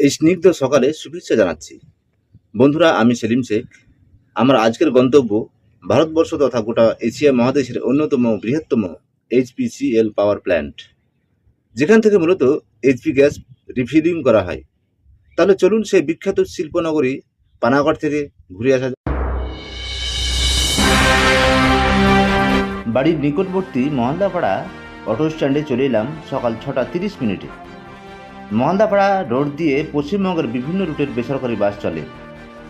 এই স্নিগ্ধ সকালে শুভেচ্ছা জানাচ্ছি। বন্ধুরা, আমি সেলিম শেখ। আমার আজকের গন্তব্য ভারতবর্ষ তথা গোটা এশিয়া মহাদেশের অন্যতম বৃহত্তম এইচপিসিএল পাওয়ার প্ল্যান্ট, যেখান থেকে মূলত এইচপি গ্যাস রিফিলিং করা হয়। তাহলে চলুন সেই বিখ্যাত শিল্পনগরী পানাগড় থেকে ঘুরে আসা যাক। বাড়ির নিকটবর্তী মহন্দাপাড়া অটো স্ট্যান্ডে চলে এলাম সকাল 6:30 মহন্দাপাড়া রোড দিয়ে পশ্চিমবঙ্গের বিভিন্ন রুটের বেসরকারি বাস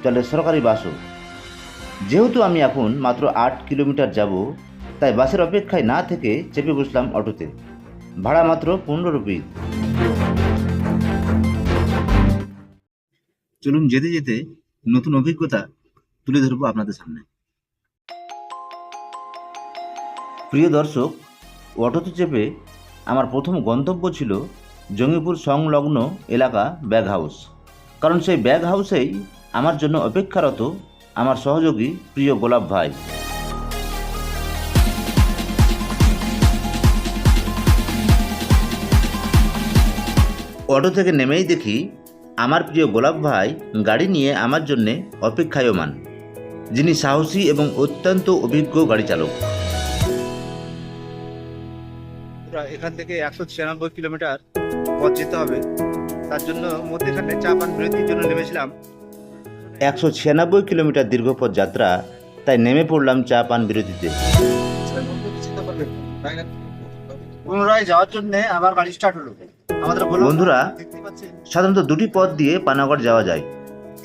চলে সরকারি বাসও। যেহেতু আমি এখন মাত্র 8 কিলোমিটার যাব, তাই বাসের অপেক্ষায় না থেকে চেপে বসলাম অটোতে। ভাড়া মাত্র 15 রুপি। চলুন যেতে যেতে নতুন অভিজ্ঞতা তুলে ধরবো আপনাদের সামনে। প্রিয় দর্শক, অটোতে চেপে আমার প্রথম গন্তব্য ছিল জঙ্গিপুর সংলগ্ন এলাকা ব্যাগ হাউস। কারণ সেই ব্যাগ হাউসেই আমার জন্য অপেক্ষারত আমার সহযোগী প্রিয় গোলাপ ভাই। অটো থেকে নেমেই দেখি আমার প্রিয় গোলাপ ভাই গাড়ি নিয়ে আমার জন্য অপেক্ষায়মান, যিনি সাহসী এবং অত্যন্ত অভিজ্ঞ গাড়ি চালক। এখান থেকে 196 কিলোমিটার পথ যেতে হবে, তার জন্য মধ্যেখানে চা পান বিরতির জন্য নেমেছিলাম। 196 কিলোমিটার দীর্ঘ পথ যাত্রা, তাই নেমে পড়লাম চা পান বিরতিতে। পুনরায় যাওয়ার জন্য আবার গাড়ি স্টার্ট হলো। বন্ধুরা, সাধারণত দুটি পথ দিয়ে পানাগড় যাওয়া যায়।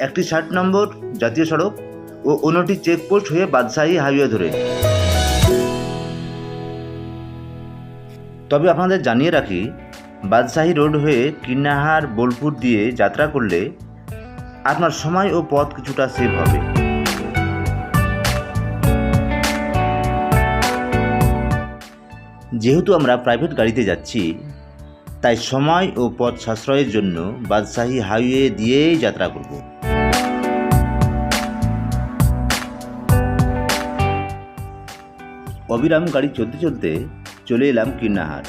একটি 60 নম্বর জাতীয় সড়ক ও অন্যটি চেকপোস্ট হয়ে বাদশাহী হাইওয়ে ধরে। তবে আপনাদের জানিয়ে রাখি, বাদশাহী রোড হয়ে কিন্নাহার বোলপুর দিয়ে যাত্রা করলে আপনার সময় ও পথ কিছুটা সেভ হবে। যেহেতু আমরা প্রাইভেট গাড়িতে যাচ্ছি, তাই সময় ও পথ সাশ্রয়ের জন্য বাদশাহী হাইওয়ে দিয়েই যাত্রা করব। অবিরাম গাড়ি চলতে চলতে চলে এলাম কিন্নাহার।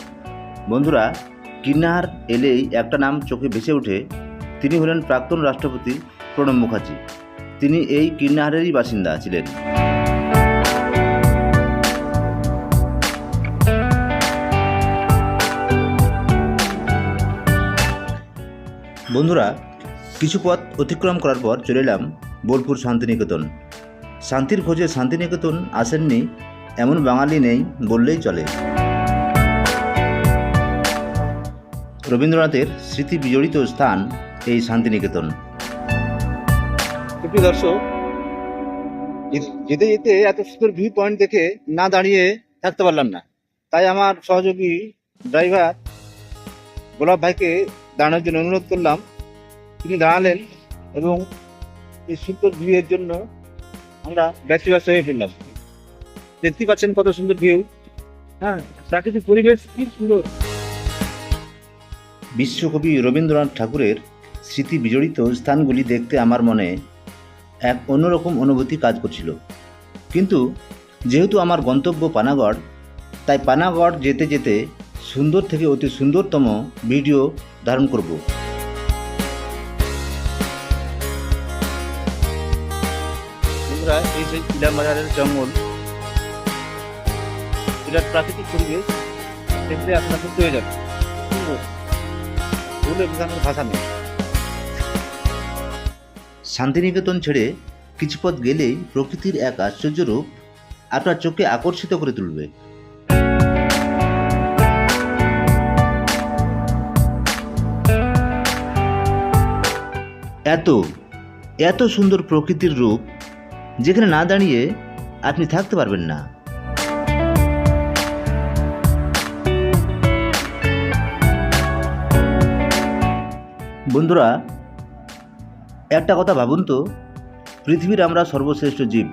বন্ধুরা, কিন্নাহার এলেই একটা নাম চোখে ভেসে ওঠে। তিনি হলেন প্রাক্তন রাষ্ট্রপতি প্রণব মুখার্জি। তিনি এই কিন্নাহারেরই বাসিন্দা ছিলেন। বন্ধুরা, কিছু পথ অতিক্রম করার পর চলে এলাম বোলপুর শান্তিনিকেতন। শান্তির খোঁজে শান্তিনিকেতন আসেননি এমন বাঙালি নেই বললেই চলে। রবীন্দ্রনাথের স্মৃতি বিজড়িত স্থান এই শান্তিনিকেতন। প্রিয় দর্শক, যেতে যেতে এত সুন্দর ভিউ পয়েন্ট দেখে না দাঁড়িয়ে থাকতে পারলাম না। তাই আমার সহযোগী ড্রাইভার গোলাপ ভাইকে দাঁড়ানোর জন্য অনুরোধ করলাম। তিনি দাঁড়ালেন এবং এই সুন্দর ভিউয়ের জন্য আমরা ব্যস্ত হয়ে ফেললাম। দেখতে পাচ্ছেন কত সুন্দর ভিউ। প্রাকৃতিক পরিবেশ কি সুন্দর। বিশ্বকবি রবীন্দ্রনাথ ঠাকুরের স্মৃতি বিজড়িত স্থানগুলি দেখতে আমার মনে এক অন্যরকম অনুভূতি কাজ করছিল। কিন্তু যেহেতু আমার গন্তব্য পানাগড়, তাই পানাগড় যেতে যেতে সুন্দর থেকে অতি সুন্দরতম ভিডিও ধারণ করব। বন্ধুরা, এই সেই ইলামবাজারের জঙ্গল, বিরাট প্রাকৃতিক পরিবেশ দেখলে আপনার সুস্থ হয়ে যাবে। ভাষা নেই। শান্তিনিকেতন ছেড়ে কিছু পথ গেলেই প্রকৃতির এক আশ্চর্য রূপ আপনার চোখকে আকর্ষিত করে তুলবে। এত সুন্দর প্রকৃতির রূপ, যেখানে না দাঁড়িয়ে আপনি থাকতে পারবেন না। বন্ধুরা, একটা কথা ভাবুন তো, পৃথিবীর আমরা সর্বশ্রেষ্ঠ জীব,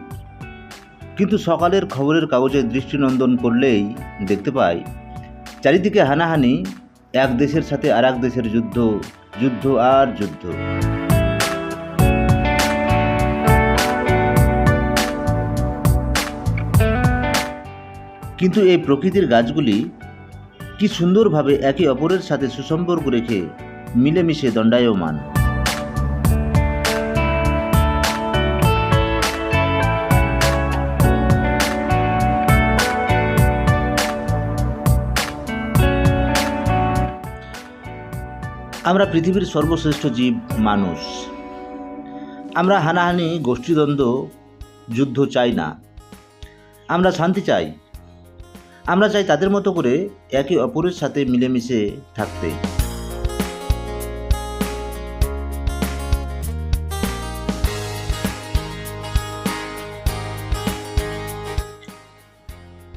কিন্তু সকালের খবরের কাগজে দৃষ্টিনন্দন করলেই দেখতে পাই চারিদিকে হানাহানি, এক দেশের সাথে আর এক দেশের যুদ্ধ, যুদ্ধ আর যুদ্ধ। কিন্তু এই প্রকৃতির গাছগুলি কি সুন্দরভাবে একে অপরের সাথে সুসম্পর্ক রেখে মিলেমিশে দণ্ডায়মান। আমরা পৃথিবীর সর্বশ্রেষ্ঠ জীব মানুষ। আমরা হানাহানি, গোষ্ঠীদ্বন্দ্ব, যুদ্ধ চাই না। আমরা শান্তি চাই। আমরা চাই তাদের মতো করে একে অপরের সাথে মিলেমিশে থাকতে।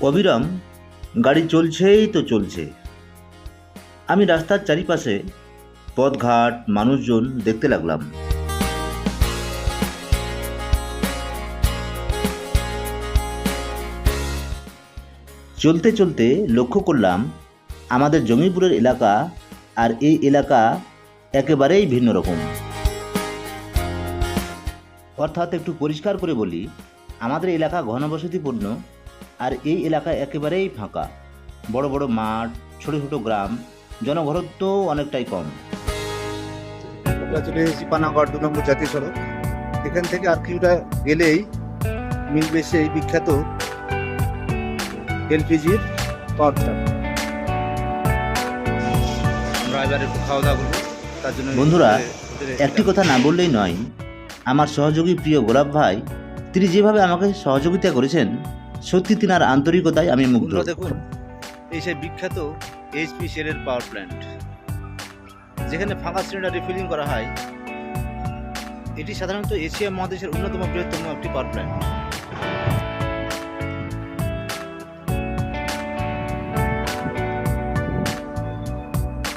অবিরাম গাড়ি চলছেই তো চলছে। আমি রাস্তার চারিপাশে পথঘাট, মানুষজন দেখতে লাগলাম। চলতে চলতে লক্ষ্য করলাম আমাদের জঙ্গিপুরের এলাকা আর এই এলাকা একেবারেই ভিন্ন রকম। অর্থাৎ একটু পরিষ্কার করে বলি, আমাদের এলাকা ঘনবসতিপূর্ণ আর এই এলাকা একেবারেই ফাঁকা। বড় বড় মাঠ, ছোট ছোট গ্রাম, জনঘনত্ব অনেকটাই কম। আমরা চলে এসেছি পানাগড় 2 নম্বর জাতীয় সড়ক। এখান থেকে আর কিছুটা গেলেই মিলবে সেই বিখ্যাত এলপিজির পাওয়ার প্ল্যান্ট। আমরা এবারে একটু খাওয়া দাওয়া করবো, তার জন্য বন্ধুরা, একটি কথা না বললেই নয়, আমার সহযোগী প্রিয় গোলাপ ভাই, তিনি যেভাবে আমাকে সহযোগিতা করেছেন, সত্যি তিনার আন্তরিকতায় আমি মুগ্ধ। দেখুন, এই সেই বিখ্যাত এইচপি শেলের পাওয়ার প্ল্যান্ট, যেখানে ফাঁকা সিলিন্ডার রিফিলিং করা হয়। এটি সাধারণত এশিয়া মহাদেশের অন্যতম বৃহত্তম একটি পাওয়ার প্ল্যান্ট।